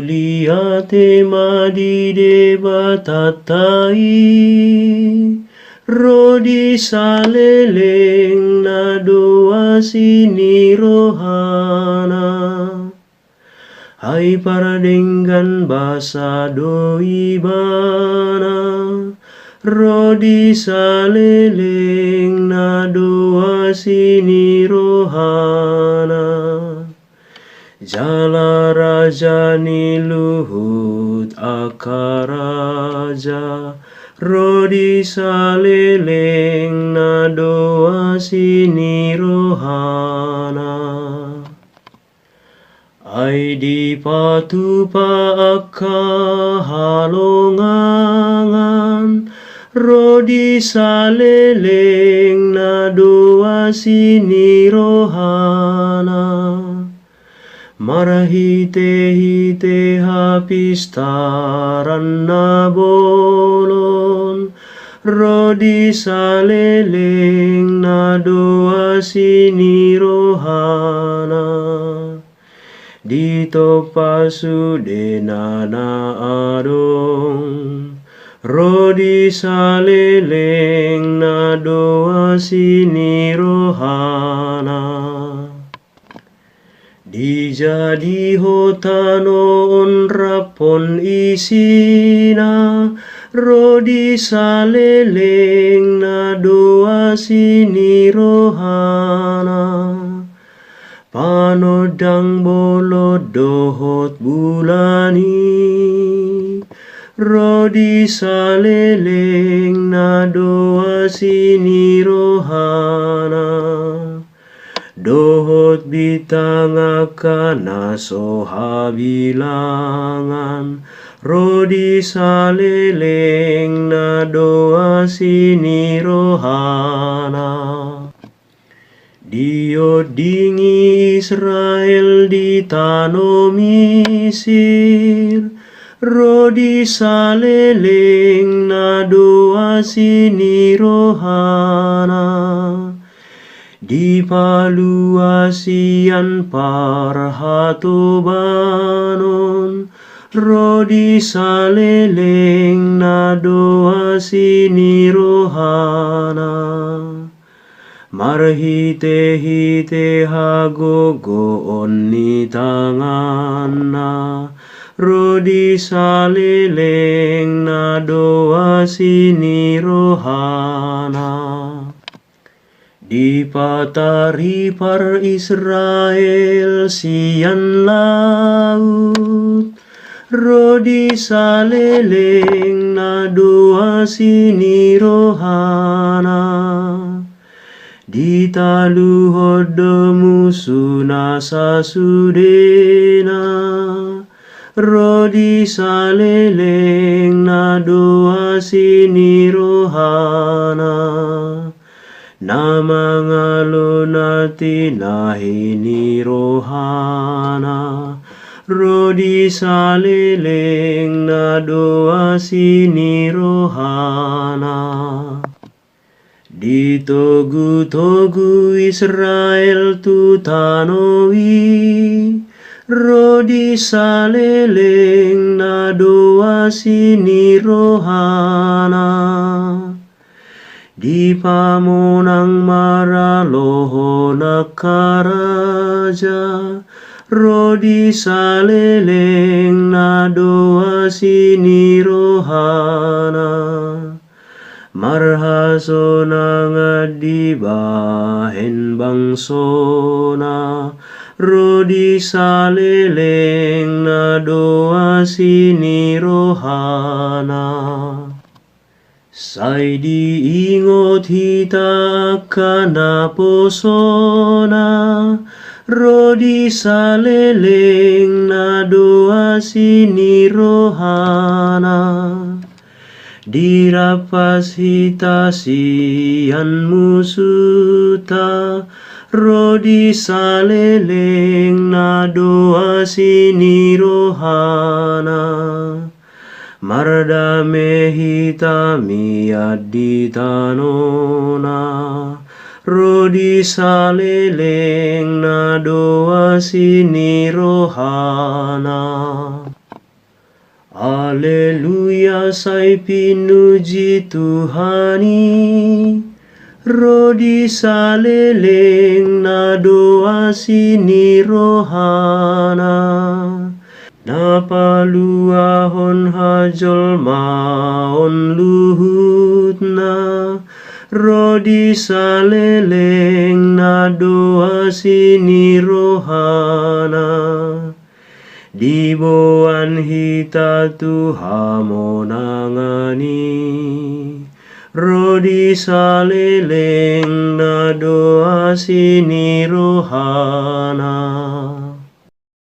Uliate madide batatai, rodi saleleng na doa sini rohana. Hai paradenggan basa doi bana, rodi saleleng na doa sini rohana. Jala raja ni luhut akaraja, rodi saleleng na doa sini rohana. Ai di patupa akka halongangan, rodi saleleng na doa sini rohana. Marahite-hite hapistaran na bolon, rodi saleleng na doa sini rohana. Dito pasudena na adong, rodi saleleng na doa sini rohana. Dijadi hotanon rapon isina, rodi saleleng na doa sini rohana. Panodang bolot dohot bulani, rodi saleleng na doa sini rohana. Dohot bitang akana soha bilangan, rodi saleleng na doa sini rohana. Dio dingi Israel di tano Misir, rodi saleleng na doa sini rohana. Di paluasian parhatobanon, rodi saleleng na doa sini rohana. Marhite-hite hagogo onni tangana, rodi saleleng na doa sini rohana. Di patari par Israel sian laut, rodi saleleng na doa sini rohana. Di taluhod musuna sasudena, rodi saleleng na doa sini rohana. Namangalonati nahini rohana, rodi saleleng na doa sini rohana. Di togu-togu Israel tu tanoi, rodi saleleng na doa sini rohana. Di pamonang maraloho nakaraja, rodi saleleng na doa sini rohana. Marhasona ngadibahen bangsona, rodi saleleng na doa sini rohana. Sai diingot hita kana posona, rodi saleleng na doa sini rohana. Dirapas hita sian musuta, rodi saleleng na doa sini rohana. Mardame hita miad di tanona, rodi saleleng na doa sini rohana. Haleluya, sai pinuji Tuhani, rodi saleleng na doa sini rohana, na paluahon hajol maon luhutna, rodi saleleng na doa sini rohana. Di boan hita tuhamonangani, rodi saleleng na doa sini rohana.